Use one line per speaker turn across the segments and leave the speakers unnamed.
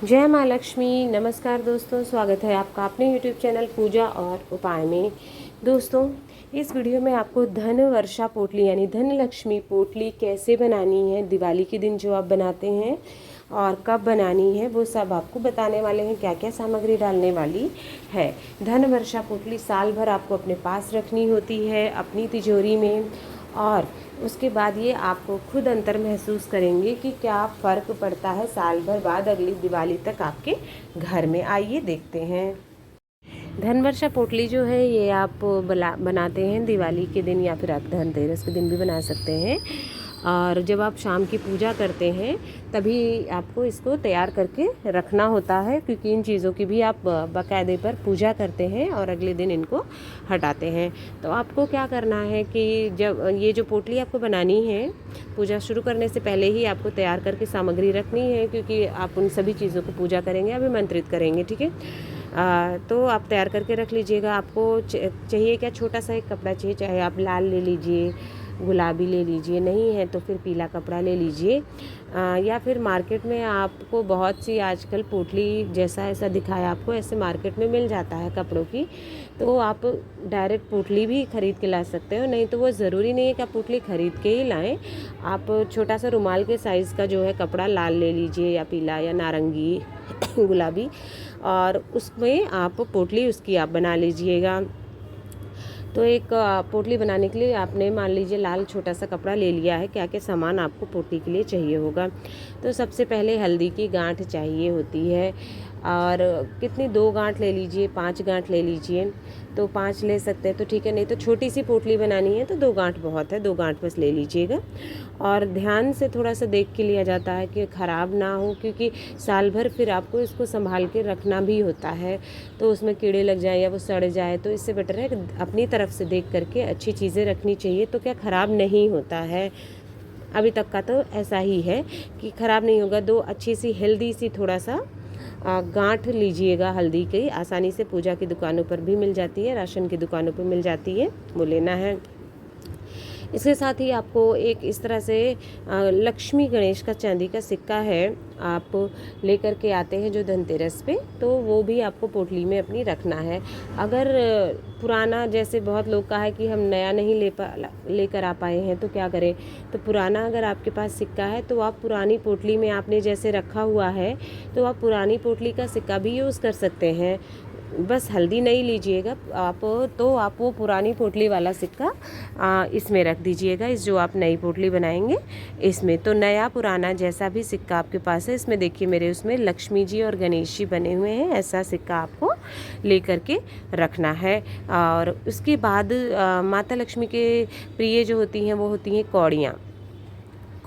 जय माँ लक्ष्मी। नमस्कार दोस्तों, स्वागत है आपका अपने यूट्यूब चैनल पूजा और उपाय में। दोस्तों, इस वीडियो में आपको धन वर्षा पोटली यानी धन लक्ष्मी पोटली कैसे बनानी है, दिवाली के दिन जो आप बनाते हैं और कब बनानी है, वो सब आपको बताने वाले हैं। क्या क्या सामग्री डालने वाली है। धन वर्षा पोटली साल भर आपको अपने पास रखनी होती है, अपनी तिजोरी में, और उसके बाद ये आपको खुद अंतर महसूस करेंगे कि क्या फ़र्क पड़ता है साल भर बाद अगली दिवाली तक आपके घर में। आइए देखते हैं। धनवर्षा पोटली जो है ये आप बनाते हैं दिवाली के दिन या फिर आप धनतेरस के दिन भी बना सकते हैं। और जब आप शाम की पूजा करते हैं तभी आपको इसको तैयार करके रखना होता है, क्योंकि इन चीज़ों की भी आप बाकायदे पर पूजा करते हैं और अगले दिन इनको हटाते हैं। तो आपको क्या करना है कि जब ये जो पोटली आपको बनानी है, पूजा शुरू करने से पहले ही आपको तैयार करके सामग्री रखनी है, क्योंकि आप उन सभी चीज़ों को पूजा करेंगे, अभिमंत्रित करेंगे। ठीक है, तो आप तैयार करके रख लीजिएगा। आपको चाहिए क्या, छोटा सा एक कपड़ा चाहिए, चाहे आप लाल ले लीजिए, गुलाबी ले लीजिए, नहीं है तो फिर पीला कपड़ा ले लीजिए। या फिर मार्केट में आपको बहुत सी आजकल पोटली जैसा ऐसा दिखाया आपको ऐसे मार्केट में मिल जाता है कपड़ों की, तो आप डायरेक्ट पोटली भी ख़रीद के ला सकते हो। नहीं तो वो ज़रूरी नहीं है कि आप पोटली ख़रीद के ही लाएं। आप छोटा सा रुमाल के साइज़ का जो है कपड़ा लाल ले लीजिए, या पीला या नारंगी गुलाबी, और उसमें आप पोटली उसकी आप बना लीजिएगा। तो एक पोटली बनाने के लिए आपने मान लीजिए लाल छोटा सा कपड़ा ले लिया है। क्या क्या सामान आपको पोटली के लिए चाहिए होगा, तो सबसे पहले हल्दी की गांठ चाहिए होती है। और कितनी, 2 गांठ ले लीजिए, 5 गांठ ले लीजिए, तो 5 ले सकते हैं तो ठीक है, नहीं तो छोटी सी पोटली बनानी है तो 2 गांठ बहुत है, 2 गांठ बस ले लीजिएगा। और ध्यान से थोड़ा सा देख के लिया जाता है कि ख़राब ना हो, क्योंकि साल भर फिर आपको इसको संभाल के रखना भी होता है, तो उसमें कीड़े लग जाए या वो सड़ जाए, तो इससे बेटर है कि अपनी तरफ से देख करके अच्छी चीज़ें रखनी चाहिए, तो क्या ख़राब नहीं होता है। अभी तक का तो ऐसा ही है कि ख़राब नहीं होगा। 2 अच्छी सी हेल्दी सी थोड़ा सा गांठ लीजिएगा हल्दी की, आसानी से पूजा की दुकानों पर भी मिल जाती है, राशन की दुकानों पर मिल जाती है, वो लेना है। इसके साथ ही आपको एक इस तरह से लक्ष्मी गणेश का चांदी का सिक्का है, आप लेकर के आते हैं जो धनतेरस पे, तो वो भी आपको पोटली में अपनी रखना है। अगर पुराना, जैसे बहुत लोग का है कि हम नया नहीं लेकर आ पाए हैं तो क्या करें, तो पुराना अगर आपके पास सिक्का है तो आप पुरानी पोटली में आपने जैसे रखा हुआ है, तो आप पुरानी पोटली का सिक्का भी यूज़ कर सकते हैं। बस हल्दी नहीं लीजिएगा आप, तो आप वो पुरानी पोटली वाला सिक्का इसमें रख दीजिएगा, इस जो आप नई पोटली बनाएंगे इसमें। तो नया पुराना जैसा भी सिक्का आपके पास है, इसमें देखिए मेरे उसमें लक्ष्मी जी और गणेश जी बने हुए हैं, ऐसा सिक्का आपको ले करके रखना है। और उसके बाद माता लक्ष्मी के प्रिय जो होती हैं वो होती हैं कौड़ियाँ।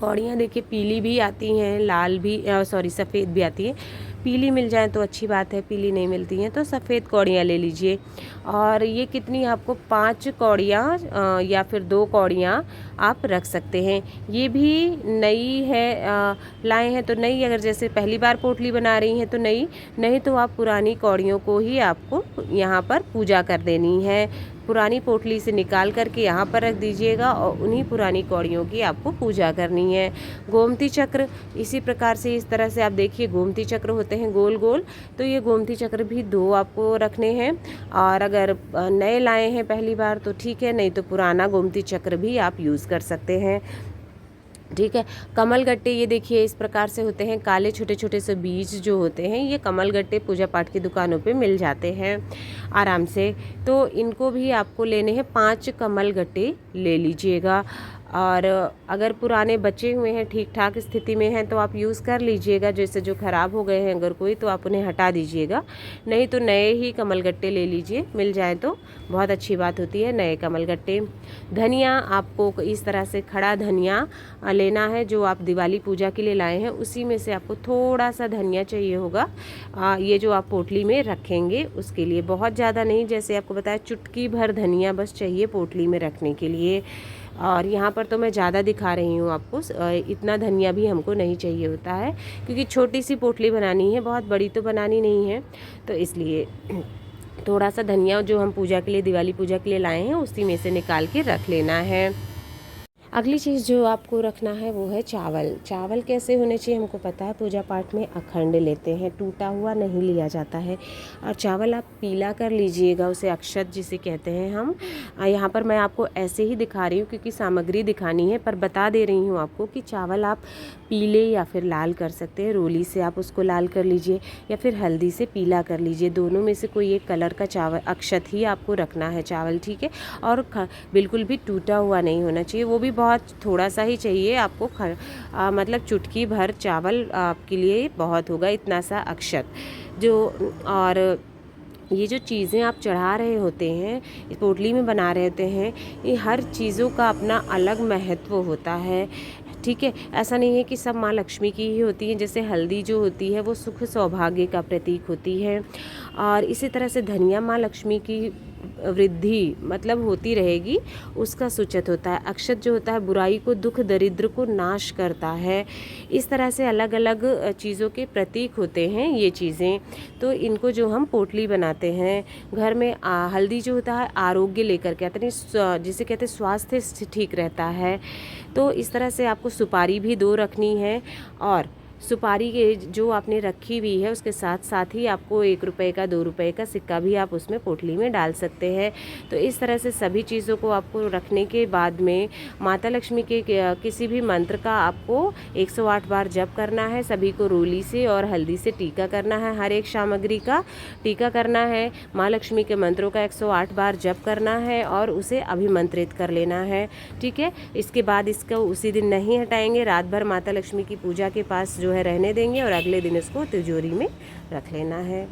कौड़ियाँ देखिए पीली भी आती हैं, लाल भी, सॉरी सफ़ेद भी आती है। पीली मिल जाए तो अच्छी बात है, पीली नहीं मिलती हैं तो सफ़ेद कौड़ियाँ ले लीजिए। और ये कितनी, आपको 5 कौड़ियाँ या फिर 2 कौड़ियाँ आप रख सकते हैं। ये भी नई है, लाए हैं तो नई, अगर जैसे पहली बार पोटली बना रही हैं तो नई, नहीं तो आप पुरानी कौड़ियों को ही आपको यहाँ पर पूजा कर देनी है। पुरानी पोटली से निकाल करके यहाँ पर रख दीजिएगा और उन्हीं पुरानी कौड़ियों की आपको पूजा करनी है। गोमती चक्र इसी प्रकार से, इस तरह से आप देखिए गोमती चक्र होते हैं गोल गोल, तो ये गोमती चक्र भी 2 आपको रखने हैं। और अगर नए लाए हैं पहली बार तो ठीक है, नहीं तो पुराना गोमती चक्र भी आप यूज़ कर सकते हैं। ठीक है, कमल गट्टे ये देखिए इस प्रकार से होते हैं, काले छोटे छोटे से बीज जो होते हैं, ये कमल गट्टे पूजा पाठ की दुकानों पे मिल जाते हैं आराम से। तो इनको भी आपको लेने हैं, 5 कमल गट्टे ले लीजिएगा। और अगर पुराने बचे हुए हैं, ठीक ठाक स्थिति में हैं, तो आप यूज़ कर लीजिएगा। जैसे जो ख़राब हो गए हैं अगर कोई, तो आप उन्हें हटा दीजिएगा, नहीं तो नए ही कमल गट्टे ले लीजिए, मिल जाए तो बहुत अच्छी बात होती है, नए कमल गट्टे। धनिया आपको इस तरह से खड़ा धनिया लेना है, जो आप दिवाली पूजा के लिए लाए हैं उसी में से आपको थोड़ा सा धनिया चाहिए होगा। ये जो आप पोटली में रखेंगे उसके लिए, बहुत ज़्यादा नहीं, जैसे आपको बताया चुटकी भर धनिया बस चाहिए पोटली में रखने के लिए। और यहाँ पर तो मैं ज़्यादा दिखा रही हूँ आपको, इतना धनिया भी हमको नहीं चाहिए होता है, क्योंकि छोटी सी पोटली बनानी है, बहुत बड़ी तो बनानी नहीं है, तो इसलिए थोड़ा सा धनिया जो हम पूजा के लिए, दिवाली पूजा के लिए लाए हैं उसी में से निकाल के रख लेना है। अगली चीज़ जो आपको रखना है वो है चावल। चावल कैसे होने चाहिए हमको पता है, पूजा पाठ में अखंड लेते हैं, टूटा हुआ नहीं लिया जाता है। और चावल आप पीला कर लीजिएगा, उसे अक्षत जिसे कहते हैं हम। यहाँ पर मैं आपको ऐसे ही दिखा रही हूँ क्योंकि सामग्री दिखानी है, पर बता दे रही हूँ आपको कि चावल आप पीले या फिर लाल कर सकते हैं। रोली से आप उसको लाल कर लीजिए या फिर हल्दी से पीला कर लीजिए, दोनों में से कोई एक कलर का चावल अक्षत ही आपको रखना है चावल, ठीक है। और बिल्कुल भी टूटा हुआ नहीं होना चाहिए, वो भी बहुत थोड़ा सा ही चाहिए आपको। मतलब चुटकी भर चावल आपके लिए बहुत होगा, इतना सा अक्षत जो। और ये जो चीज़ें आप चढ़ा रहे होते हैं, इस पोटली में बना रहे होते हैं, ये हर चीज़ों का अपना अलग महत्व होता है, ठीक है। ऐसा नहीं है कि सब माँ लक्ष्मी की ही होती हैं। जैसे हल्दी जो होती है वो सुख सौभाग्य का प्रतीक होती है, और इसी तरह से धनिया माँ लक्ष्मी की वृद्धि मतलब होती रहेगी, उसका सूचक होता है। अक्षत जो होता है बुराई को, दुख दरिद्र को नाश करता है। इस तरह से अलग अलग चीज़ों के प्रतीक होते हैं ये चीज़ें। तो इनको जो हम पोटली बनाते हैं घर में, हल्दी जो होता है आरोग्य लेकर के आते हैं, जिसे कहते हैं स्वास्थ्य ठीक रहता है। तो इस तरह से आपको सुपारी भी 2 रखनी है, और सुपारी के जो आपने रखी हुई है उसके साथ साथ ही आपको 1 रुपये का 2 रुपये का सिक्का भी आप उसमें पोटली में डाल सकते हैं। तो इस तरह से सभी चीज़ों को आपको रखने के बाद में माता लक्ष्मी के किसी भी मंत्र का आपको 108 बार जप करना है। सभी को रोली से और हल्दी से टीका करना है, हर एक सामग्री का टीका करना है। माँ लक्ष्मी के मंत्रों का 108 बार जप करना है और उसे अभिमंत्रित कर लेना है, ठीक है। इसके बाद इसको उसी दिन नहीं हटाएंगे, रात भर माता लक्ष्मी की पूजा के पास जो है रहने देंगे, और अगले दिन इसको तिजोरी में रख लेना है।